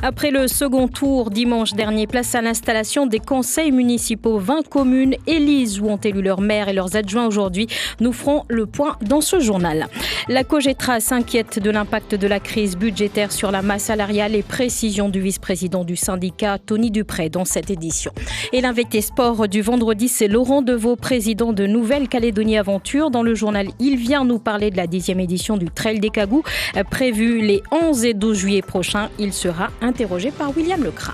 Après le second tour dimanche dernier, place à l'installation des conseils municipaux. 20 communes élisent ou ont élu leurs maires et leurs adjoints aujourd'hui. Nous ferons le point dans ce journal. La COGETRA s'inquiète de l'impact de la crise budgétaire sur la masse salariale et précision du vice-président du syndicat, Tony Dupré, dans cette édition. Et l'invité sport du vendredi, c'est Laurent Deveau, président de Nouvelle-Calédonie Aventure. Dans le journal, il vient nous parler de la 10e édition du Trail des Cagous, prévue les 11 et 12 juillet prochains. Il sera interrogé par William Lecras.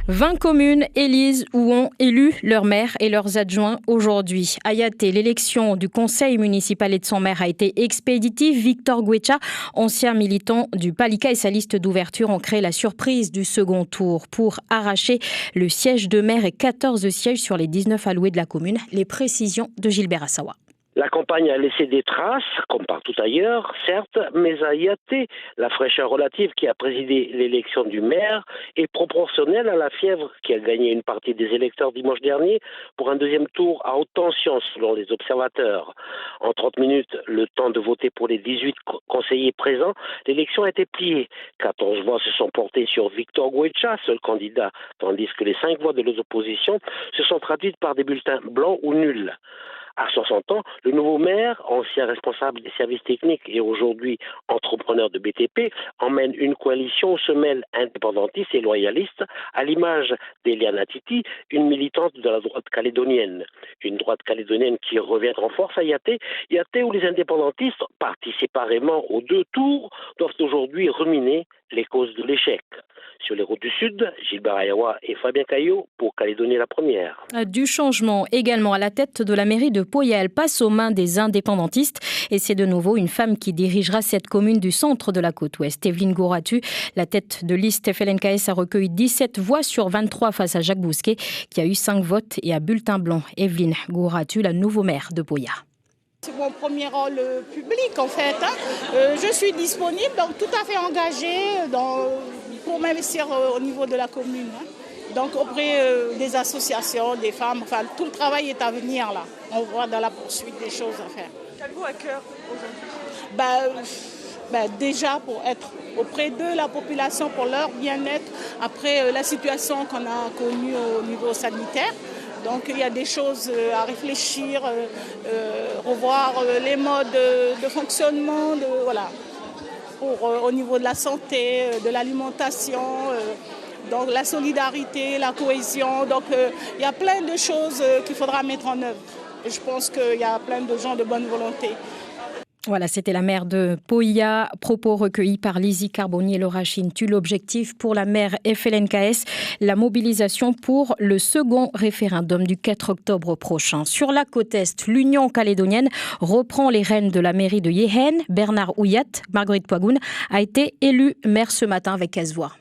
20 communes élisent ou ont élu leurs maires et leurs adjoints aujourd'hui. À Yaté, l'élection du conseil municipal et de son maire a été expéditive. Victor Guecha, ancien militant du Palika et sa liste d'ouverture ont créé la surprise du second tour pour arracher le siège de maire et 14 sièges sur les 19 alloués de la commune. Les précisions de Gilbert Assawa. La campagne a laissé des traces, comme partout ailleurs, certes, mais à Yaté, la fraîcheur relative qui a présidé l'élection du maire est proportionnelle à la fièvre qui a gagné une partie des électeurs dimanche dernier pour un deuxième tour à haute tension selon les observateurs. En 30 minutes, le temps de voter pour les 18 conseillers présents, l'élection a été pliée. 14 voix se sont portées sur Victor Guecha, seul candidat, tandis que les 5 voix de l'opposition se sont traduites par des bulletins blancs ou nuls. À 60 ans, le nouveau maire, ancien responsable des services techniques et aujourd'hui entrepreneur de BTP, emmène une coalition aux semelles indépendantistes et loyalistes, à l'image d'Eliana Titi, une militante de la droite calédonienne. Une droite calédonienne qui revient en force à Yaté où les indépendantistes, partis séparément aux 2 tours, doivent aujourd'hui ruminer les causes de l'échec. Sur les routes du Sud, Gilbert Ayawa et Fabien Caillot pour Calédonie la première. Du changement également à la tête de la mairie de Poya. Elle passe aux mains des indépendantistes et c'est de nouveau une femme qui dirigera cette commune du centre de la côte ouest. Evelyne Gouratu, la tête de liste FLNKS, a recueilli 17 voix sur 23 face à Jacques Bousquet qui a eu 5 votes et à bulletin blanc. Evelyne Gouratu, la nouveau maire de Poya. C'est mon premier rôle public en fait. Je suis disponible, donc tout à fait engagée pour m'investir au niveau de la commune. Donc auprès des associations, des femmes, enfin tout le travail est à venir là. On voit dans la poursuite des choses à faire. Qu'avez-vous à cœur aujourd'hui? Déjà pour être auprès de la population, pour leur bien-être, après la situation qu'on a connue au niveau sanitaire. Donc il y a des choses à réfléchir, revoir les modes de fonctionnement, au niveau de la santé, de l'alimentation, donc la solidarité, la cohésion. Donc il y a plein de choses qu'il faudra mettre en œuvre. Et je pense qu'il y a plein de gens de bonne volonté. Voilà, c'était la maire de Poya. Propos recueillis par Lizzie Carbonnier et Laura Chintu. L'objectif pour la maire FLNKS, la mobilisation pour le second référendum du 4 octobre prochain. Sur la côte Est, l'Union calédonienne reprend les rênes de la mairie de Yéhen. Bernard Ouyat, Marguerite Poigoun, a été élu maire ce matin avec 15 voix.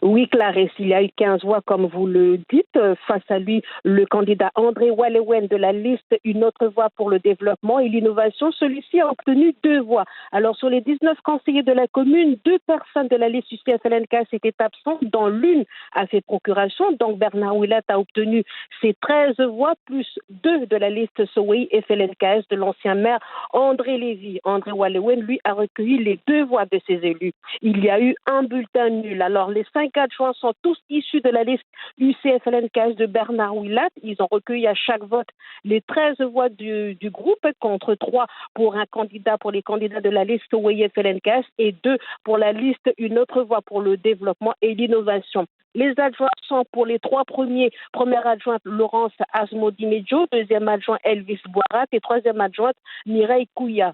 Oui, Clarisse, il y a eu 15 voix, comme vous le dites. Face à lui, le candidat André Wallewen de la liste Une autre voix pour le développement et l'innovation. Celui-ci a obtenu 2 voix. Alors, sur les 19 conseillers de la commune, 2 personnes de la liste UCFLNKS étaient absentes, dont l'une a fait procuration. Donc, Bernard Ouillat a obtenu ses 13 voix, plus 2 de la liste Sowei FLNKS de l'ancien maire André Lévy. André Wallewen, lui, a recueilli les 2 voix de ses élus. Il y a eu un bulletin nul. Alors, les 5 adjoints sont tous issus de la liste UCFLNKS de Bernard Ouillat. Ils ont recueilli à chaque vote les 13 voix du groupe, contre 3 pour un candidat, pour les candidats de la liste OEFLNKS et 2 pour la liste Une autre voix pour le développement et l'innovation. Les adjoints sont pour les 3 premiers. Première adjointe, Laurence Asmodi-Medjo. Deuxième adjoint, Elvis Boirat. Et troisième adjointe, Mireille Kouya.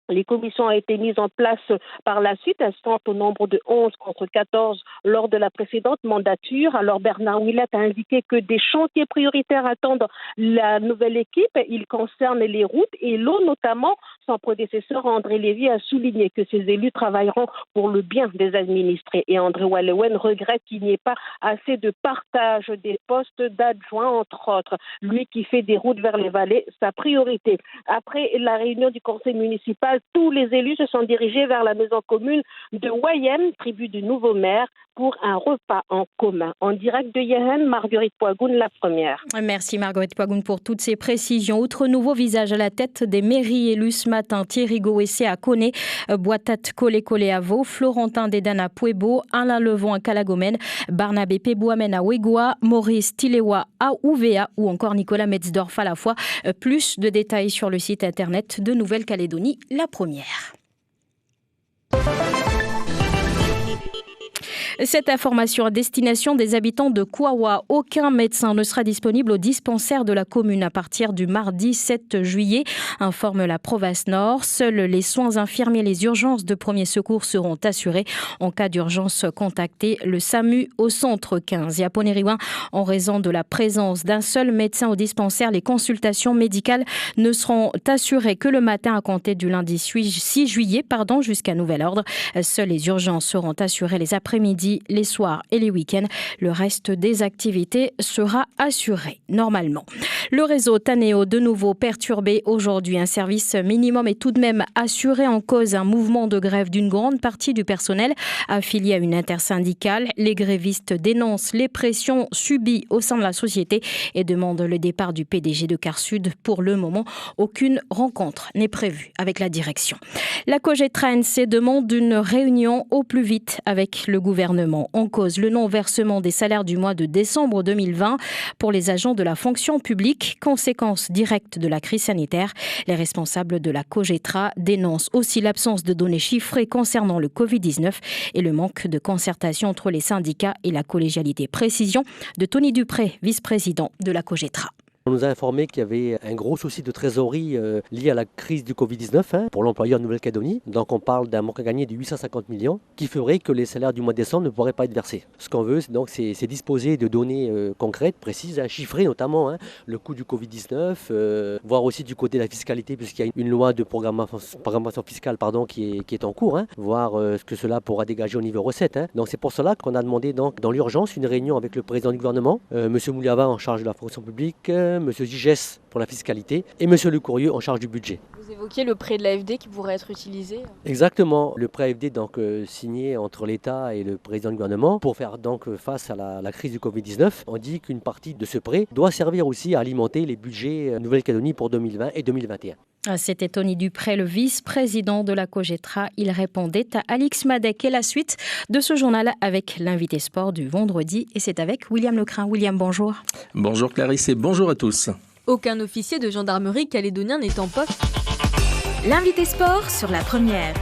Les commissions ont été mises en place par la suite. Elles sont au nombre de 11 contre 14 lors de la précédente mandature. Alors Bernard Ouillat a indiqué que des chantiers prioritaires attendent la nouvelle équipe. Ils concernent les routes et l'eau notamment. Son prédécesseur André Lévy a souligné que ces élus travailleront pour le bien des administrés. Et André Wallewen regrette qu'il n'y ait pas assez de partage des postes d'adjoints, entre autres. Lui qui fait des routes vers les vallées, sa priorité. Après la réunion du conseil municipal, tous les élus se sont dirigés vers la maison commune de Wayem, tribu du nouveau maire. pour un repas en commun. En direct de Yehen, Marguerite Poigoun, la première. Merci Marguerite Poigoun pour toutes ces précisions. Autre nouveau visage à la tête des mairies élues ce matin. Thierry Goessé à Koné, Boitat Kolé à Vaux, Florentin Dedan à Puebo, Alain Levon à Calagomène, Barnabé Pebouamen à Ouégoua, Maurice Tilewa à Ouvéa ou encore Nicolas Metzdorf à la fois. Plus de détails sur le site internet de Nouvelle-Calédonie, la première. Cette information à destination des habitants de Kouawa. Aucun médecin ne sera disponible au dispensaire de la commune à partir du mardi 7 juillet, informe la Province Nord. Seuls les soins infirmiers et les urgences de premier secours seront assurés. En cas d'urgence, contactez le SAMU au centre 15. Et à Poneriwa, en raison de la présence d'un seul médecin au dispensaire, les consultations médicales ne seront assurées que le matin à compter du lundi 6 juillet jusqu'à nouvel ordre. Seules les urgences seront assurées les après-midi, les soirs et les week-ends. Le reste des activités sera assuré normalement. Le réseau Taneo, de nouveau perturbé aujourd'hui. Un service minimum est tout de même assuré, en cause un mouvement de grève d'une grande partie du personnel affilié à une intersyndicale. Les grévistes dénoncent les pressions subies au sein de la société et demandent le départ du PDG de Carsud. Pour le moment, aucune rencontre n'est prévue avec la direction. La COGETRA-NC demande une réunion au plus vite avec le gouvernement. En cause, le non-versement des salaires du mois de décembre 2020 pour les agents de la fonction publique, conséquence directe de la crise sanitaire. Les responsables de la COGETRA dénoncent aussi l'absence de données chiffrées concernant le Covid-19 et le manque de concertation entre les syndicats et la collégialité. Précision de Tony Dupré, vice-président de la COGETRA. On nous a informé qu'il y avait un gros souci de trésorerie lié à la crise du Covid-19 pour l'employeur de Nouvelle-Calédonie. Donc on parle d'un manque à gagner de 850 millions qui ferait que les salaires du mois de décembre ne pourraient pas être versés. Ce qu'on veut, c'est disposer de données concrètes, précises, chiffrées notamment, le coût du Covid-19, voir aussi du côté de la fiscalité, puisqu'il y a une loi de programmation fiscale qui est en cours, voir ce que cela pourra dégager au niveau recettes. Donc c'est pour cela qu'on a demandé dans l'urgence une réunion avec le président du gouvernement, M. Mouliava en charge de la fonction publique, M. Gigès pour la fiscalité et M. Le Courrieux en charge du budget. Vous évoquiez le prêt de l'AFD qui pourrait être utilisé. Exactement, le prêt AFD signé entre l'État et le président du gouvernement pour faire face à la crise du Covid-19. On dit qu'une partie de ce prêt doit servir aussi à alimenter les budgets Nouvelle-Calédonie pour 2020 et 2021. C'était Tony Dupré, le vice-président de la COGETRA. Il répondait à Alix Madec. Et la suite de ce journal avec l'invité sport du vendredi. Et c'est avec William Lecrin. William, bonjour. Bonjour Clarisse et bonjour à tous. Aucun officier de gendarmerie calédonien n'est en poste. L'invité sport sur la première.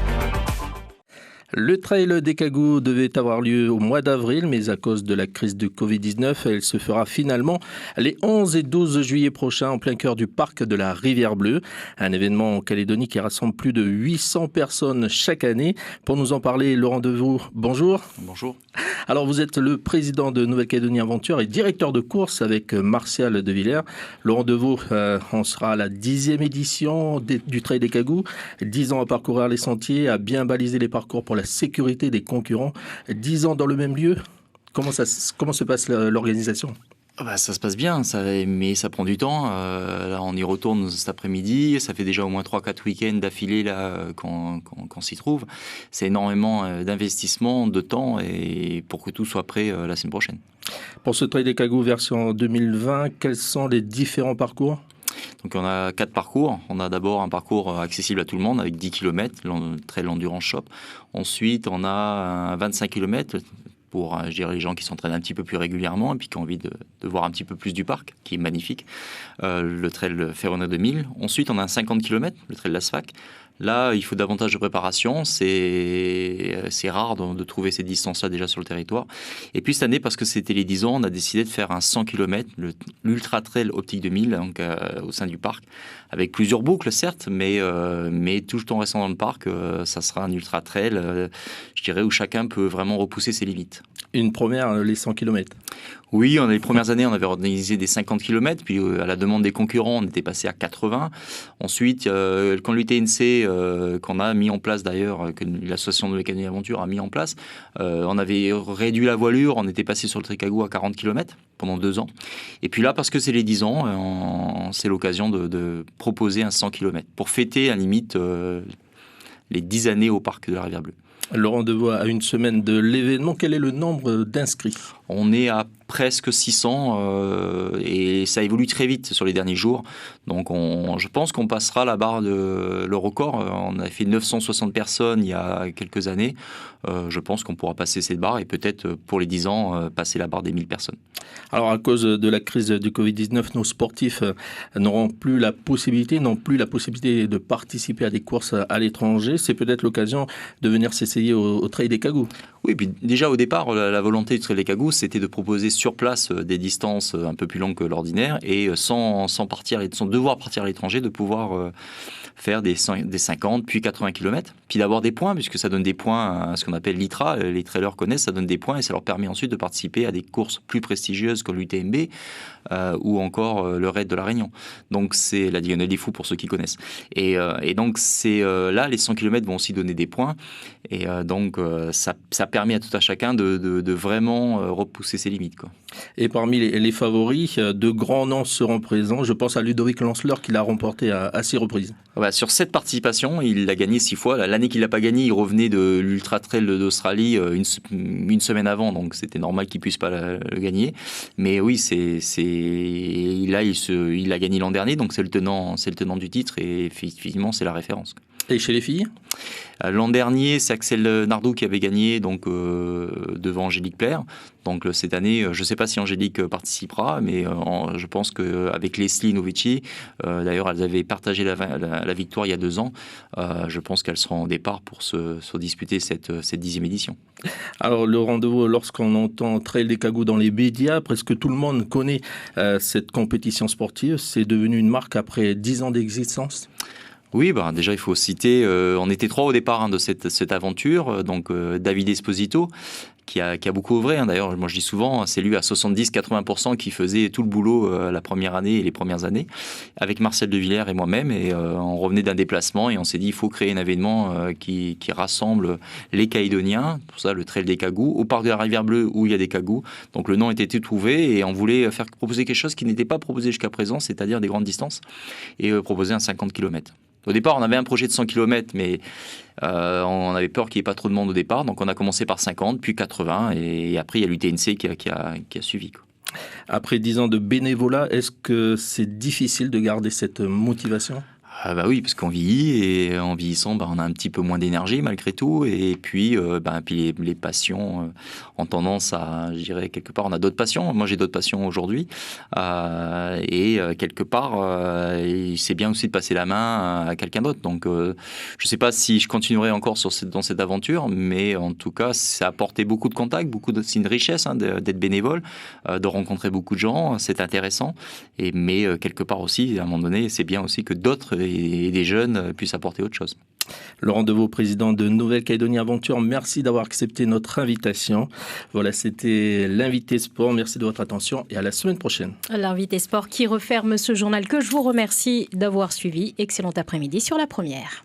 Le trail des Cagous devait avoir lieu au mois d'avril, mais à cause de la crise de Covid-19, elle se fera finalement les 11 et 12 juillet prochains en plein cœur du parc de la Rivière-Bleue. Un événement en Calédonie qui rassemble plus de 800 personnes chaque année. Pour nous en parler, Laurent Devoux, bonjour. Bonjour. Alors vous êtes le président de Nouvelle-Calédonie Aventure et directeur de course avec Martial de Villers. Laurent Devoux, on sera à la 10e édition du trail des Cagous. 10 ans à parcourir les sentiers, à bien baliser les parcours pour la sécurité des concurrents. 10 ans dans le même lieu. Comment se passe l'organisation ? Ça se passe bien, mais ça prend du temps. Là, on y retourne cet après-midi. Ça fait déjà au moins 3-4 week-ends d'affilée là, qu'on s'y trouve. C'est énormément d'investissement, de temps, et pour que tout soit prêt la semaine prochaine. Pour ce Trail des Cagous version 2020, quels sont les différents parcours ? Donc on a 4 parcours. On a d'abord un parcours accessible à tout le monde avec 10 km, le Trail Endurance Shop. Ensuite, on a un 25 km pour les gens qui s'entraînent un petit peu plus régulièrement et puis qui ont envie de voir un petit peu plus du parc, qui est magnifique. Le Trail Ferronnerie 2000. Ensuite, on a un 50 km, le Trail Lasfac. Là, il faut davantage de préparation. C'est rare de trouver ces distances-là déjà sur le territoire. Et puis cette année, parce que c'était les 10 ans, on a décidé de faire un 100 km, l'Ultra Trail Optique 2000, donc, au sein du parc, avec plusieurs boucles, certes, mais tout en restant dans le parc, ça sera un Ultra Trail, où chacun peut vraiment repousser ses limites. Une première, les 100 km. Oui, les premières années, on avait organisé des 50 km, puis à la demande des concurrents, on était passé à 80. Ensuite, quand l'UTNC, qu'on a mis en place d'ailleurs, que l'association de Nouvelle-Calédonie Aventure a mis en place, on avait réduit la voilure, on était passé sur le Tricagou à 40 km pendant 2 ans. Et puis là, parce que c'est les 10 ans, c'est l'occasion de proposer un 100 km pour fêter à la limite les 10 années au parc de la Rivière-Bleue. Laurent Devois, à une semaine de l'événement, quel est le nombre d'inscrits ? On est à presque 600 et ça évolue très vite sur les derniers jours. Donc je pense qu'on passera la barre de le record. On a fait 960 personnes il y a quelques années. Je pense qu'on pourra passer cette barre et peut-être pour les 10 ans passer la barre des 1000 personnes. Alors à cause de la crise du Covid-19, nos sportifs n'ont plus la possibilité de participer à des courses à l'étranger. C'est peut-être l'occasion de venir s'essayer au Trail des Cagous. Oui, puis déjà au départ, la volonté du Trail des Cagous, c'était de proposer sur place des distances un peu plus longues que l'ordinaire et sans devoir partir à l'étranger, de pouvoir faire des 50 puis 80 km, puis d'avoir des points, puisque ça donne des points à ce qu'on appelle l'ITRA, les trailers connaissent, ça donne des points et ça leur permet ensuite de participer à des courses plus prestigieuses comme l'UTMB ou encore le Raid de la Réunion. Donc c'est la Diagonale des Fous pour ceux qui connaissent. Et donc c'est là, les 100 km vont aussi donner des points et donc ça permet à tout à chacun de vraiment repousser ses limites, quoi. Et parmi les favoris, de grands noms seront présents. Je pense à Ludovic Lanceleur qui l'a remporté à 6 reprises. Sur 7 participations, il l'a gagné 6 fois. L'année qu'il ne l'a pas gagné, il revenait de l'Ultra Trail d'Australie une semaine avant, donc c'était normal qu'il ne puisse pas le gagner. Mais oui, il l'a gagné l'an dernier, donc c'est le tenant du titre et effectivement c'est la référence. Et chez les filles ? L'an dernier, c'est Axel Nardou qui avait gagné donc, devant Angélique Plaire. Donc cette année, je ne sais pas si Angélique participera, mais je pense qu'avec Leslie Novici, d'ailleurs elles avaient partagé la victoire il y a 2 ans, je pense qu'elles seront au départ pour se disputer cette 10e édition. Alors Laurent Devois, lorsqu'on entend Trail des Cagous dans les médias, presque tout le monde connaît cette compétition sportive. C'est devenu une marque après 10 ans d'existence. Oui, déjà il faut citer, on était 3 au départ de cette aventure, donc David Esposito, qui a beaucoup œuvré. D'ailleurs, moi je dis souvent, c'est lui à 70-80% qui faisait tout le boulot la première année et les premières années, avec Marcel Devillers et moi-même. Et on revenait d'un déplacement et on s'est dit il faut créer un événement qui rassemble les Calédoniens, pour ça le Trail des Cagous, au parc de la Rivière Bleue où il y a des Cagous. Donc le nom était tout trouvé et on voulait proposer quelque chose qui n'était pas proposé jusqu'à présent, c'est-à-dire des grandes distances, et proposer un 50 km. Au départ, on avait un projet de 100 km, mais on avait peur qu'il n'y ait pas trop de monde au départ. Donc, on a commencé par 50, puis 80. Et après, il y a l'UTNC qui a suivi, quoi. Après 10 ans de bénévolat, est-ce que c'est difficile de garder cette motivation ? Oui, parce qu'on vieillit et en vieillissant, on a un petit peu moins d'énergie malgré tout. Et puis, les passions ont tendance à, je dirais, quelque part, on a d'autres passions. Moi, j'ai d'autres passions aujourd'hui. Quelque part, c'est bien aussi de passer la main à quelqu'un d'autre. Donc, je ne sais pas si je continuerai encore dans cette aventure, mais en tout cas, ça a apporté beaucoup de contacts, c'est une richesse d'être bénévole, de rencontrer beaucoup de gens, c'est intéressant. Mais quelque part aussi, à un moment donné, c'est bien aussi que d'autres et des jeunes puissent apporter autre chose. Laurent Devois, président de Nouvelle-Calédonie Aventure, merci d'avoir accepté notre invitation. Voilà, c'était l'invité sport. Merci de votre attention et à la semaine prochaine. L'invité sport qui referme ce journal que je vous remercie d'avoir suivi. Excellent après-midi sur La Première.